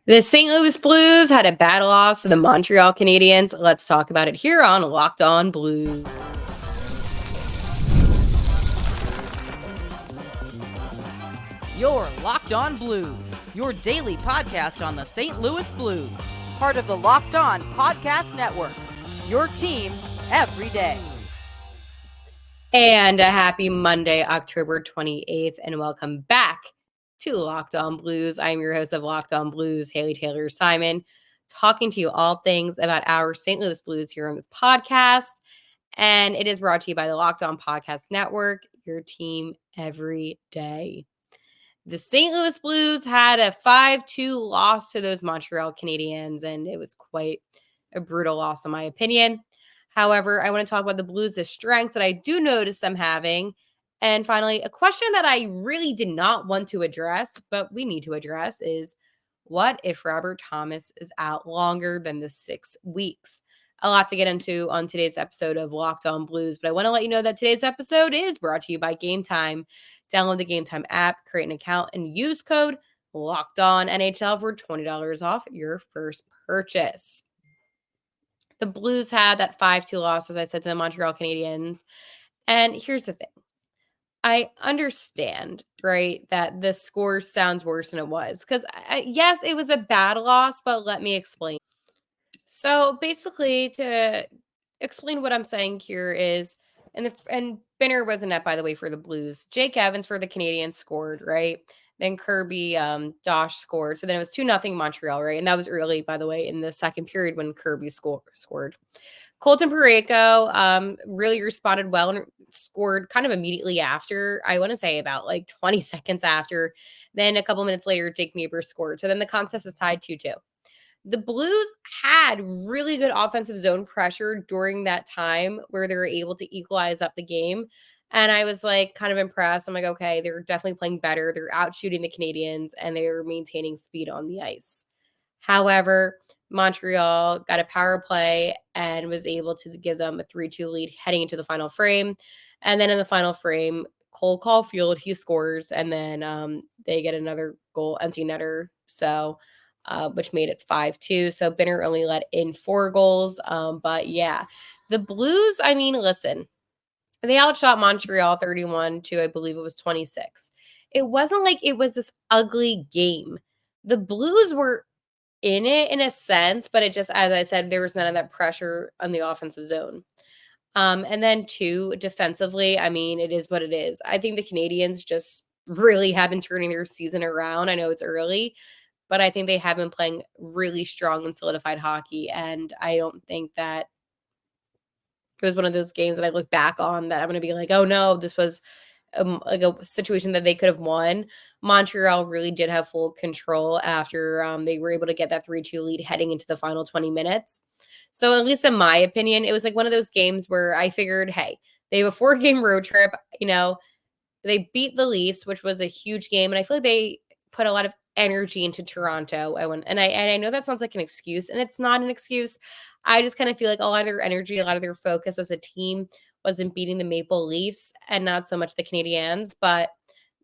The St. Louis Blues had a bad loss to the Montreal Canadiens. Let's talk about it here on Locked On Blues. Your Locked On Blues, your daily podcast on the St. Louis Blues. Part of the Locked On Podcast Network. Your team every day. And a happy Monday, October 28th, and welcome back to Locked On Blues. I'm your host of Locked On Blues, Haley Taylor Simon, talking to you all things about our St. Louis Blues here on this podcast. And it is brought to you by the Locked On Podcast Network, your team every day. The St. Louis Blues had a 5-2 loss to those Montreal Canadiens, and it was quite a brutal loss in my opinion. However, I want to talk about the Blues' strengths that I do notice them having. And finally, a question that I really did not want to address, but we need to address is, what if Robert Thomas is out longer than the 6 weeks? A lot to get into on today's episode of Locked On Blues, but I want to let you know that today's episode is brought to you by Game Time. Download the Game Time app, create an account, and use code LOCKEDONNHL for $20 off your first purchase. The Blues had that 5-2 loss, as I said, to the Montreal Canadiens. And here's the thing. I understand, right, that the score sounds worse than it was. Because, yes, it was a bad loss, but let me explain. So, basically, to explain what I'm saying here is, and Binner was in net, by the way, for the Blues. Jake Evans for the Canadiens scored, right? Then Kirby Dosh scored. So then it was 2-0 Montreal, right? And that was early, by the way, in the second period when Kirby scored. Colton Parayko really responded well and scored kind of immediately after. I want to say about like 20 seconds after. Then a couple minutes later, Jake Neighbors scored. So then the contest is tied 2-2. The Blues had really good offensive zone pressure during that time where they were able to equalize up the game. And I was like kind of impressed. I'm like, okay, they're definitely playing better. They're out shooting the Canadiens and they were maintaining speed on the ice. However, Montreal got a power play and was able to give them a 3-2 lead heading into the final frame. And then in the final frame, Cole Caulfield, he scores, and then they get another goal, empty netter. So which made it 5-2. So Binner only let in 4 goals. But yeah, the Blues, I mean, listen, they outshot Montreal 31 to, I believe it was 26. It wasn't like it was this ugly game. The Blues were in it in a sense, but it just, as I said, there was none of that pressure on the offensive zone. And then 2, defensively, I mean, it is what it is. I think the Canadiens just really have been turning their season around. I know it's early, but I think they have been playing really strong and solidified hockey. And I don't think that it was one of those games that I look back on that I'm going to be like, oh no, this was like a situation that they could have won. Montreal really did have full control after they were able to get that 3-2 lead heading into the final 20 minutes. So at least in my opinion, it was like one of those games where I figured, hey, they have a 4-game road trip. You know, they beat the Leafs, which was a huge game. And I feel like they put a lot of energy into Toronto. I know that sounds like an excuse, and it's not an excuse. I just kind of feel like a lot of their energy, a lot of their focus as a team was in beating the Maple Leafs and not so much the Canadiens. But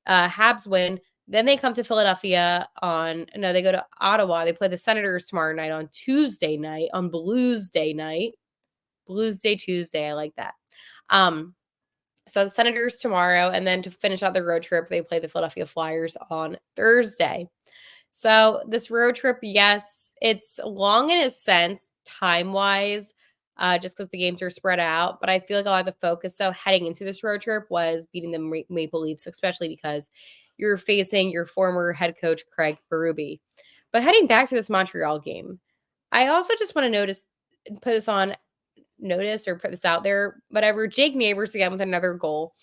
Habs win. Then they come to Philadelphia they go to Ottawa. They play the Senators tomorrow night on Tuesday night, on Blues Day night. Blues Day Tuesday. I like that. So the Senators tomorrow, and then to finish out the road trip, they play the Philadelphia Flyers on Thursday. So this road trip, yes, it's long in a sense, time-wise, just because the games are spread out. But I feel like a lot of the focus, so heading into this road trip, was beating the Maple Leafs, especially because you're facing your former head coach, Craig Berube. But heading back to this Montreal game, I also just want to put this on notice or put this out there, whatever. Jake Neighbors again with another goal.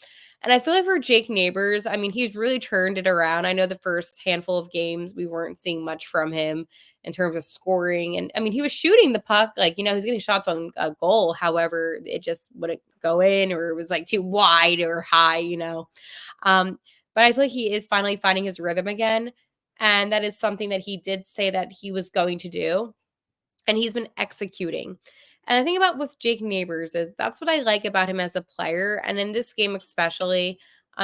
And I feel like for Jake Neighbors, I mean, he's really turned it around. I know the first handful of games, we weren't seeing much from him in terms of scoring. And I mean, he was shooting the puck, like, you know, he's getting shots on a goal. However, it just wouldn't go in, or it was like too wide or high, you know. But I feel like he is finally finding his rhythm again. And that is something that he did say that he was going to do. And he's been executing. And the thing about with Jake Neighbors is that's what I like about him as a player. And in this game especially,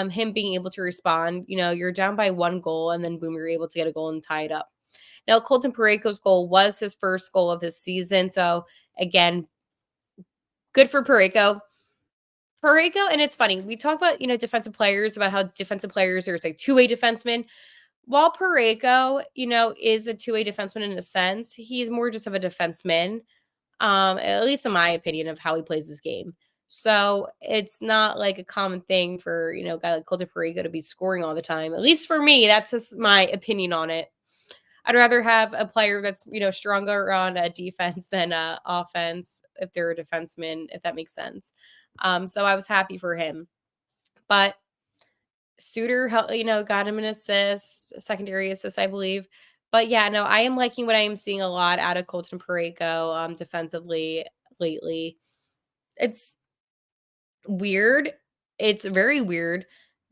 him being able to respond, you know, you're down by 1 goal and then boom, you're able to get a goal and tie it up. Now, Colton Parayko's goal was his first goal of his season. So, again, good for Parayko. And it's funny. We talk about, defensive players, about how defensive players are like two-way defensemen. While Parayko, is a two-way defenseman in a sense, he's more just of a defenseman, at least in my opinion of how he plays his game. So it's not like a common thing for, a guy like Colton Parayko to be scoring all the time. At least for me, that's just my opinion on it. I'd rather have a player that's, stronger on defense than offense if they're a defenseman, if that makes sense. So I was happy for him. But Suter, got him an assist, a secondary assist, I believe. But yeah, no, I am liking what I am seeing a lot out of Colton Parayko defensively lately. It's weird. It's very weird.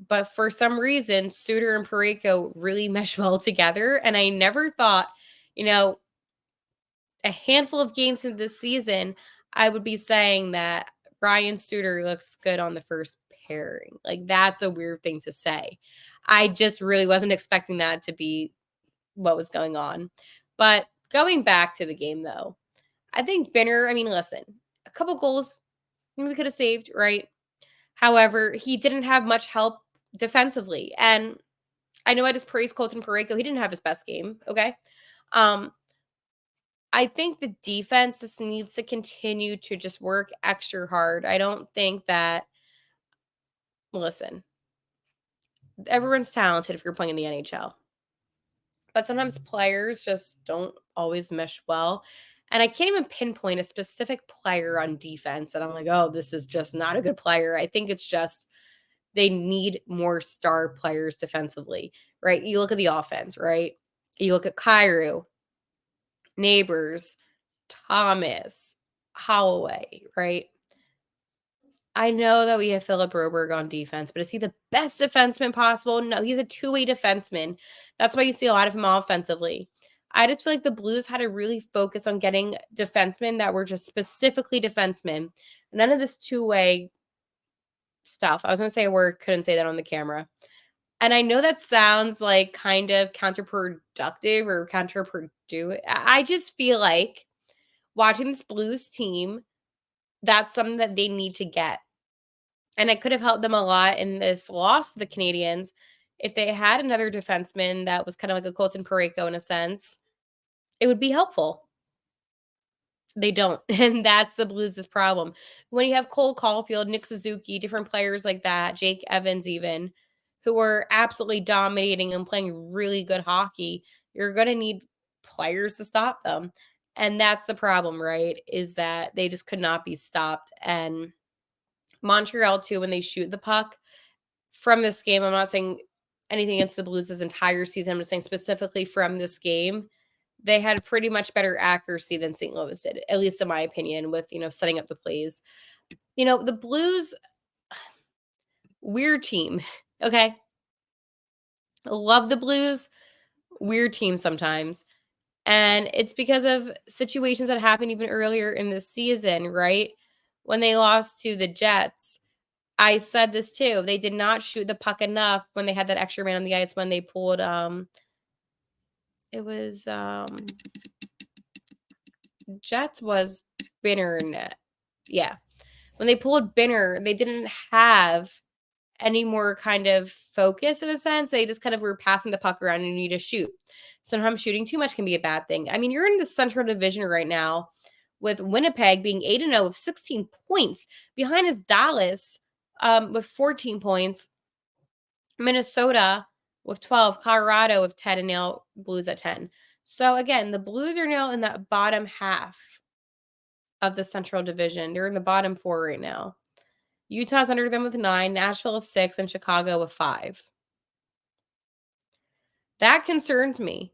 But for some reason, Suter and Parayko really mesh well together. And I never thought, a handful of games in this season, I would be saying that Ryan Suter looks good on the first pairing. Like, that's a weird thing to say. I just really wasn't expecting that to be what was going on. But going back to the game, though, I think Binner, listen, a couple goals we could have saved, right? However, he didn't have much help defensively. And I know I just praised Colton Parayko. He didn't have his best game, okay? I think the defense just needs to continue to just work extra hard. I don't think that, listen, everyone's talented if you're playing in the NHL. But sometimes players just don't always mesh well. And I can't even pinpoint a specific player on defense that I'm like, oh, this is just not a good player. I think it's just they need more star players defensively, right? You look at the offense, right? You look at Kyrou, Neighbors, Thomas, Holloway, right? I know that we have Philip Broberg on defense, but is he the best defenseman possible? No, he's a two-way defenseman. That's why you see a lot of him offensively. I just feel like the Blues had to really focus on getting defensemen that were just specifically defensemen. None of this two-way stuff. I was going to say a word, couldn't say that on the camera. And I know that sounds like kind of counterproductive or counterproductive. I just feel like watching this Blues team, that's something that they need to get. And it could have helped them a lot in this loss to the Canadiens if they had another defenseman that was kind of like a Colton Parayko in a sense. It would be helpful. They don't. And that's the Blues' problem. When you have Cole Caulfield, Nick Suzuki, different players like that, Jake Evans even, who are absolutely dominating and playing really good hockey, you're going to need players to stop them. And that's the problem, right? Is that they just could not be stopped. And Montreal, too, when they shoot the puck from this game, I'm not saying anything against the Blues this entire season. I'm just saying specifically from this game, they had pretty much better accuracy than St. Louis did, at least in my opinion, with, setting up the plays. The Blues, weird team, okay? Love the Blues, weird team sometimes. And it's because of situations that happened even earlier in the season, right? When they lost to the Jets, I said this too. They did not shoot the puck enough when they had that extra man on the ice when they pulled, it was, Jets was Binner net. Yeah. When they pulled Binner, they didn't have any more kind of focus in a sense. They just kind of were passing the puck around and you need to shoot. Sometimes shooting too much can be a bad thing. You're in the Central Division right now with Winnipeg being 8-0 with 16 points. Behind is Dallas with 14 points. Minnesota with 12. Colorado with 10 and now Blues at 10. So again, the Blues are now in that bottom half of the Central Division. They're in the bottom 4 right now. Utah's under them with 9, Nashville with 6, and Chicago with 5. That concerns me.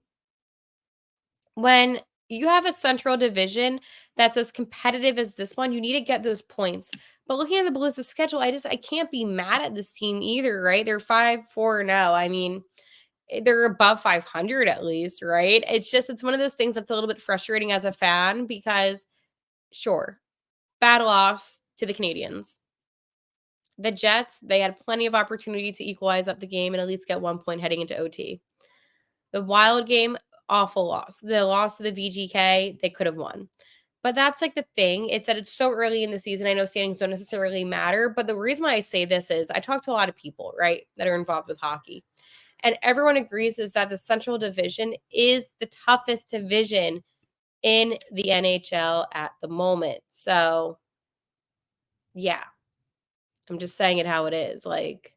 When you have a Central Division that's as competitive as this one, you need to get those points. But looking at the Blues' schedule, I can't be mad at this team either, right? They're 5-4-0. They're above 500 at least, right? It's one of those things that's a little bit frustrating as a fan because, sure, bad loss to the Canadiens. The Jets, they had plenty of opportunity to equalize up the game and at least get 1 point heading into OT. The Wild game, awful loss. The loss to the VGK, they could have won. But that's like the thing. It's that it's so early in the season. I know standings don't necessarily matter, but the reason why I say this is I talk to a lot of people, right, that are involved with hockey. And everyone agrees is that the Central Division is the toughest division in the NHL at the moment. So, yeah, I'm just saying it how it is. Like,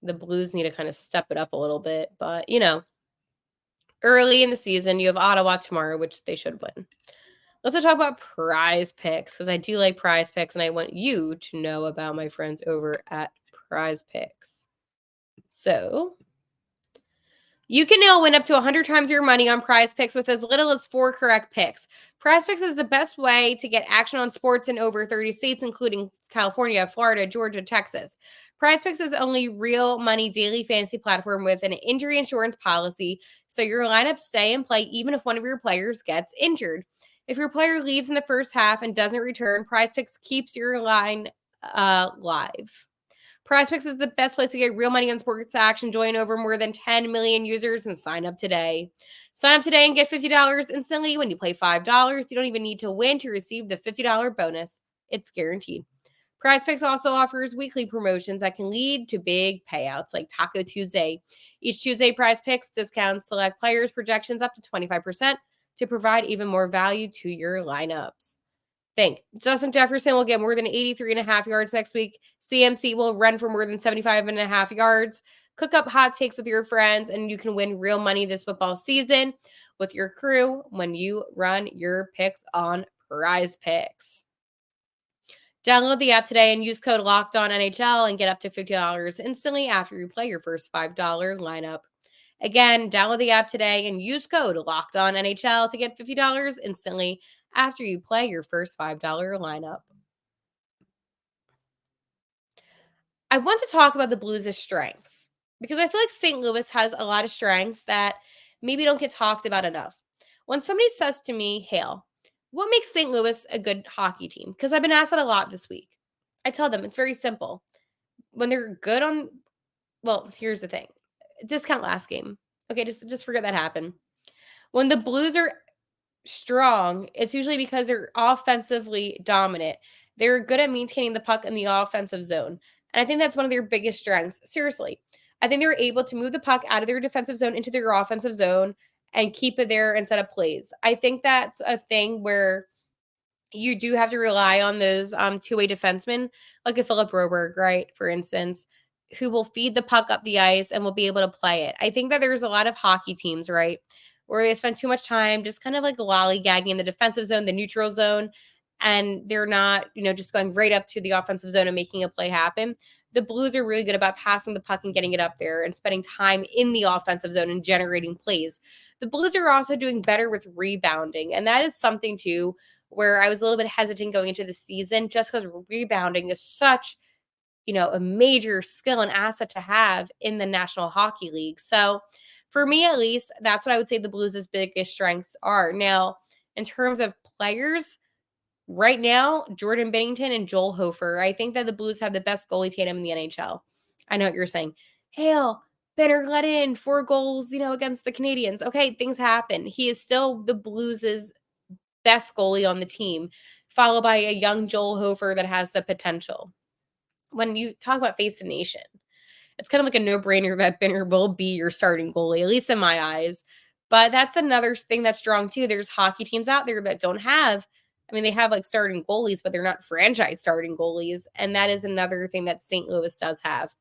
the Blues need to kind of step it up a little bit. But, early in the season, you have Ottawa tomorrow, which they should win. Let's talk about Prize Picks, because I do like Prize Picks, and I want you to know about my friends over at Prize Picks. So, you can now win up to 100 times your money on Prize Picks with as little as 4 correct picks. Prize Picks is the best way to get action on sports in over 30 states, including California, Florida, Georgia, Texas. Prize Picks is only real money daily fantasy platform with an injury insurance policy, so your lineups stay in play even if one of your players gets injured. If your player leaves in the first half and doesn't return, Prize Picks keeps your line live. PrizePicks is the best place to get real money on sports action. Join over more than 10 million users and sign up today. Sign up today and get $50 instantly when you play $5. You don't even need to win to receive the $50 bonus. It's guaranteed. PrizePicks also offers weekly promotions that can lead to big payouts like Taco Tuesday. Each Tuesday, PrizePicks discounts select players' projections up to 25% to provide even more value to your lineups. Think Justin Jefferson will get more than 83.5 yards next week. CMC will run for more than 75.5 yards. Cook up hot takes with your friends, and you can win real money this football season with your crew when you run your picks on Prize Picks. Download the app today and use code LOCKEDONNHL and get up to $50 instantly after you play your first $5 lineup. Again, download the app today and use code LOCKEDONNHL to get $50 instantly after you play your first $5 lineup. I want to talk about the Blues' strengths because I feel like St. Louis has a lot of strengths that maybe don't get talked about enough. When somebody says to me, Hale, what makes St. Louis a good hockey team? Because I've been asked that a lot this week. I tell them it's very simple. When they're good on, well, here's the thing. Discount last game. Okay, just forget that happened. When the Blues are strong, it's usually because they're offensively dominant. They're good at maintaining the puck in the offensive zone. And I think that's one of their biggest strengths. Seriously. I think they're able to move the puck out of their defensive zone into their offensive zone and keep it there and set up plays. I think that's a thing where you do have to rely on those two-way defensemen, like a Philip Broberg, right, for instance, who will feed the puck up the ice and will be able to play it. I think that there's a lot of hockey teams, right, where they spend too much time just kind of like lollygagging in the defensive zone, the neutral zone, and they're not, just going right up to the offensive zone and making a play happen. The Blues are really good about passing the puck and getting it up there and spending time in the offensive zone and generating plays. The Blues are also doing better with rebounding, and that is something too where I was a little bit hesitant going into the season just because rebounding is such, a major skill and asset to have in the National Hockey League. So for me, at least, that's what I would say the Blues' biggest strengths are. Now, in terms of players, right now, Jordan Binnington and Joel Hofer, I think that the Blues have the best goalie tandem in the NHL. I know what you're saying. Hale, Benner let in 4 goals, against the Canadians. Okay, things happen. He is still the Blues' best goalie on the team, followed by a young Joel Hofer that has the potential. When you talk about face the nation, it's kind of like a no-brainer that Benner will be your starting goalie, at least in my eyes. But that's another thing that's strong too. There's hockey teams out there that don't have, they have like starting goalies, but they're not franchise starting goalies. And that is another thing that St. Louis does have.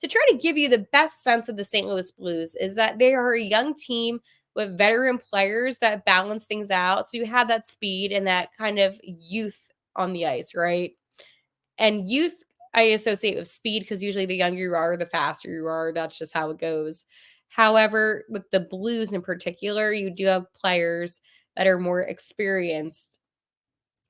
To try to give you the best sense of the St. Louis Blues is that they are a young team with veteran players that balance things out. So you have that speed and that kind of youth on the ice, right? And youth, I associate with speed because usually the younger you are, the faster you are. That's just how it goes. However, with the Blues in particular, you do have players that are more experienced,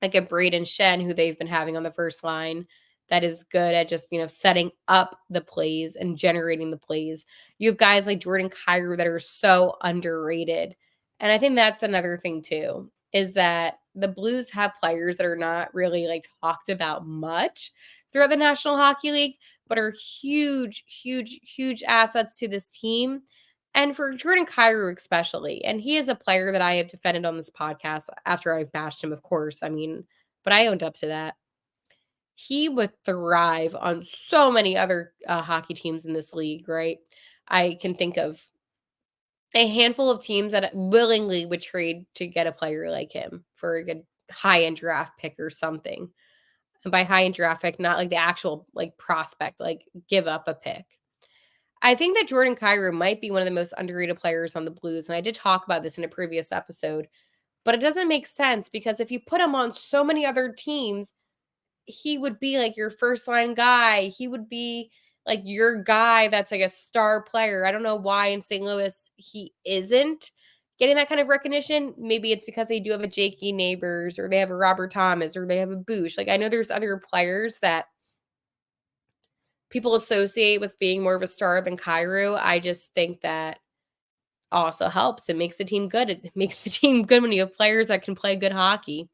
like a Braden Shen, who they've been having on the first line, that is good at just, setting up the plays and generating the plays. You have guys like Jordan Kyrou that are so underrated. And I think that's another thing too, is that the Blues have players that are not really like talked about much throughout the National Hockey League, but are huge, huge, huge assets to this team And for Jordan Kyrou especially, and he is a player that I have defended on this podcast after I've bashed him, of course. I mean, but I owned up to that. He would thrive on so many other hockey teams in this league, right? I can think of a handful of teams that willingly would trade to get a player like him for a good high-end draft pick or something. And by high-end draft pick, not like the actual like prospect, like give up a pick. I think that Jordan Kyrou might be one of the most underrated players on the Blues, and I did talk about this in a previous episode, but it doesn't make sense because if you put him on so many other teams, he would be like your first line guy. He would be like your guy that's like a star player. I don't know why in St. Louis he isn't getting that kind of recognition. Maybe it's because they do have a Jakey Neighbors or they have a Robert Thomas or they have a Boosh. Like I know there's other players that people associate with being more of a star than Kyrou. I just think that also helps. It makes the team good. It makes the team good when you have players that can play good hockey.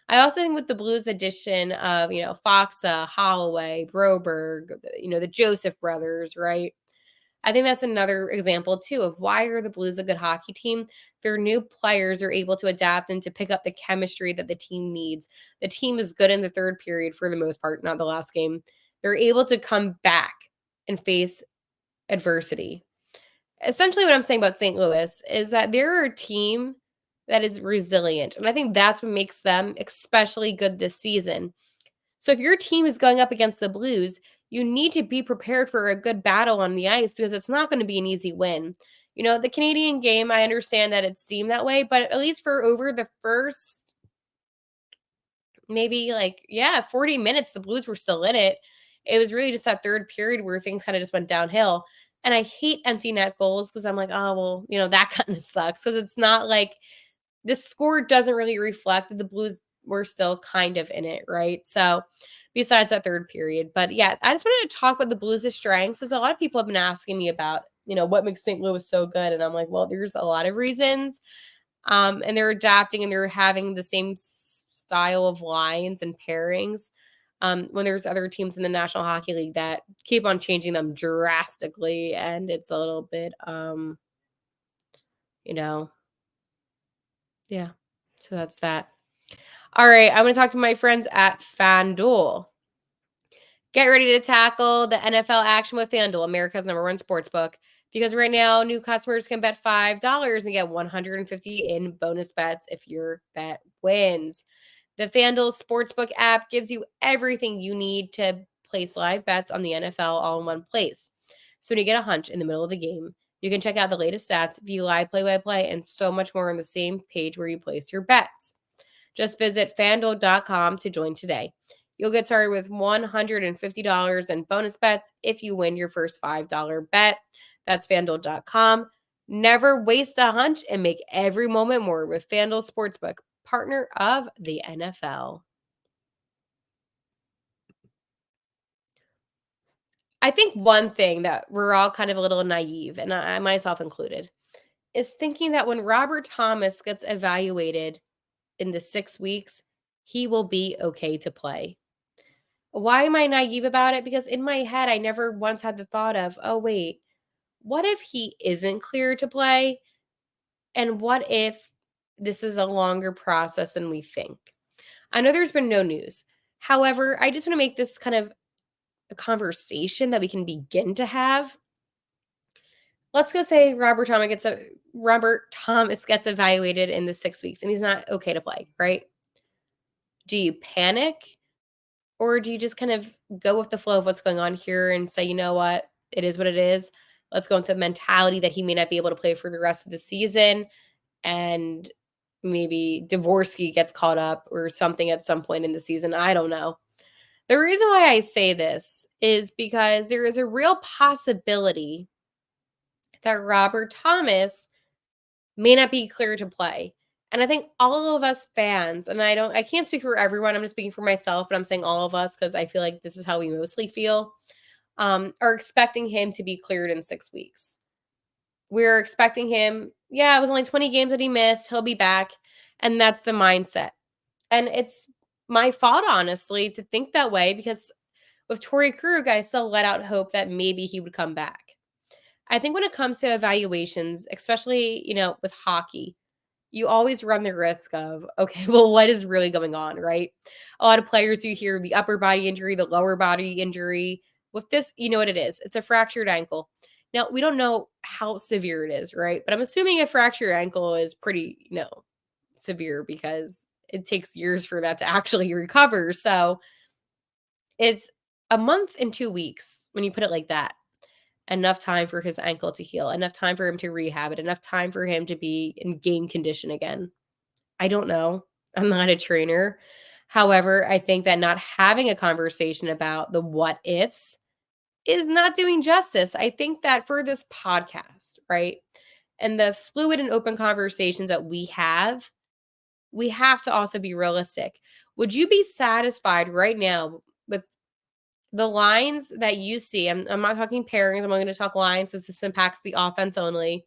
I also think with the Blues addition of, Foxa, Holloway, Broberg, the Joseph brothers, right? I think that's another example too of why are the Blues a good hockey team? Their new players are able to adapt and to pick up the chemistry that the team needs. The team is good in the third period for the most part, not the last game. They're able to come back and face adversity. Essentially, what I'm saying about St. Louis is that they're a team that is resilient. And I think that's what makes them especially good this season. So if your team is going up against the Blues, you need to be prepared for a good battle on the ice because it's not going to be an easy win. The Canadian game, I understand that it seemed that way, but at least for over the first maybe 40 minutes, the Blues were still in it. It was really just that third period where things kind of just went downhill. And I hate empty net goals because I'm like, oh, well, that kind of sucks because it's not like the score doesn't really reflect that the Blues were still kind of in it, right? So besides that third period. But yeah, I just wanted to talk about the Blues' strengths because a lot of people have been asking me about, what makes St. Louis so good. And I'm like, well, there's a lot of reasons. And they're adapting and they're having the same style of lines and pairings. When there's other teams in the National Hockey League that keep on changing them drastically. And it's a little bit, you know, yeah. So that's that. All right, I'm going to talk to my friends at FanDuel. Get ready to tackle the NFL action with FanDuel, America's #1 sportsbook. Because right now, new customers can bet $5 and get 150 in bonus bets if your bet wins. The FanDuel Sportsbook app gives you everything you need to place live bets on the NFL all in one place. So when you get a hunch in the middle of the game, you can check out the latest stats, view live play-by-play, and so much more on the same page where you place your bets. Just visit fanduel.com to join today. You'll get started with $150 in bonus bets if you win your first $5 bet. That's fanduel.com. Never waste a hunch and make every moment more with FanDuel Sportsbook, partner of the NFL. I think one thing that we're all kind of a little naive, and I myself included, is thinking that when Robert Thomas gets evaluated in the 6 weeks, he will be okay to play. Why am I naive about it? Because in my head, I never once had the thought of, oh, wait, what if he isn't clear to play? And what if this is a longer process than we think? I know there's been no news. However, I just want to make this kind of a conversation that we can begin to have. Let's go say Robert Thomas gets evaluated in the 6 weeks and he's not okay to play, right? Do you panic? Or do you just kind of go with the flow of what's going on here and say, you know what? It is what it is. Let's go with the mentality that he may not be able to play for the rest of the season. And maybe Dvorsky gets caught up or something at some point in the season. I don't know. The reason why I say this is because there is a real possibility that Robert Thomas may not be clear to play. And I think all of us fans, and I can't speak for everyone, I'm just speaking for myself, but I'm saying all of us because I feel like this is how we mostly feel, are expecting him to be cleared in 6 weeks. We're expecting him, yeah, it was only 20 games that he missed. He'll be back. And that's the mindset. And it's my fault, honestly, to think that way because with Torrey Krug, I still let out hope that maybe he would come back. I think when it comes to evaluations, especially, with hockey, you always run the risk of, okay, well, what is really going on, right? A lot of players, you hear the upper body injury, the lower body injury. With this, you know what it is. It's a fractured ankle. Now, we don't know how severe it is, right? But I'm assuming a fractured ankle is pretty, severe because it takes years for that to actually recover. So it's a month and 2 weeks when you put it like that. Enough time for his ankle to heal, enough time for him to rehab it, enough time for him to be in game condition again. I don't know. I'm not a trainer. However, I think that not having a conversation about the what ifs is not doing justice. I think that for this podcast, right? And the fluid and open conversations that we have to also be realistic. Would you be satisfied right now with the lines that you see? I'm not talking pairings. I'm going to talk lines since this impacts the offense only.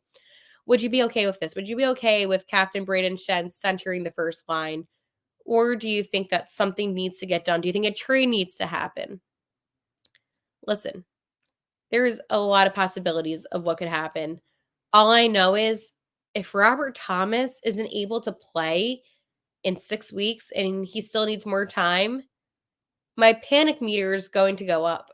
Would you be okay with this? Would you be okay with Captain Braden Shen centering the first line? Or do you think that something needs to get done? Do you think a trade needs to happen? Listen, there's a lot of possibilities of what could happen. All I know is if Robert Thomas isn't able to play in 6 weeks and he still needs more time, my panic meter is going to go up.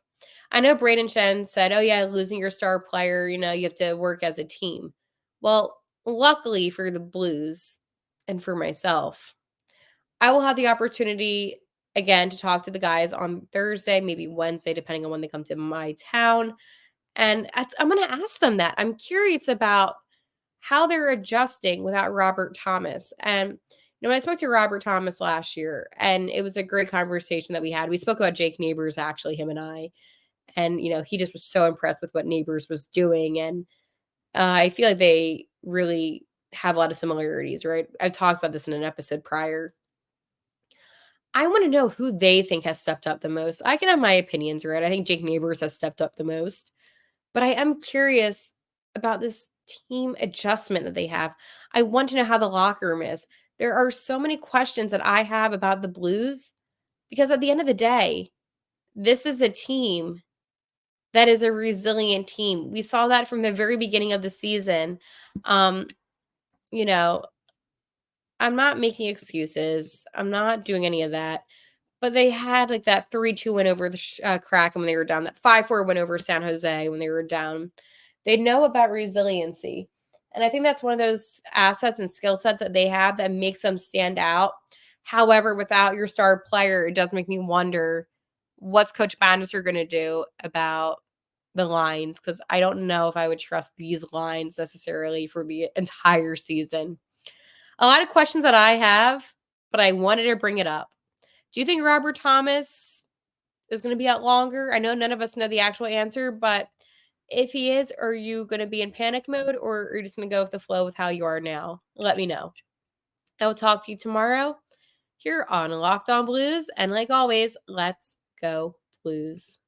I know Braden Shen said, "Oh yeah, losing your star player, you have to work as a team." Well, luckily for the Blues and for myself, I will have the opportunity again to talk to the guys on Thursday, maybe Wednesday, depending on when they come to my town. And I'm going to ask them that. I'm curious about how they're adjusting without Robert Thomas. And when I spoke to Robert Thomas last year, and it was a great conversation that we had. We spoke about Jake Neighbors, actually, him and I. And, he just was so impressed with what Neighbors was doing. And I feel like they really have a lot of similarities, right? I've talked about this in an episode prior. I want to know who they think has stepped up the most. I can have my opinions, right? I think Jake Neighbors has stepped up the most. But I am curious about this team adjustment that they have. I want to know how the locker room is. There are so many questions that I have about the Blues because at the end of the day, this is a team that is a resilient team. We saw that from the very beginning of the season. Um, you know, I'm not making excuses. I'm not doing any of that. But they had like that 3-2 win over the Kraken when they were down, that 5-4 win over San Jose when they were down. They know about resiliency. And I think that's one of those assets and skill sets that they have that makes them stand out. However, without your star player, it does make me wonder what's Coach Bannister going to do about the lines, because I don't know if I would trust these lines necessarily for the entire season. A lot of questions that I have, but I wanted to bring it up. Do you think Robert Thomas is going to be out longer? I know none of us know the actual answer, but if he is, are you going to be in panic mode, or are you just going to go with the flow with how you are now? Let me know. I will talk to you tomorrow here on Locked On Blues. And like always, let's go Blues.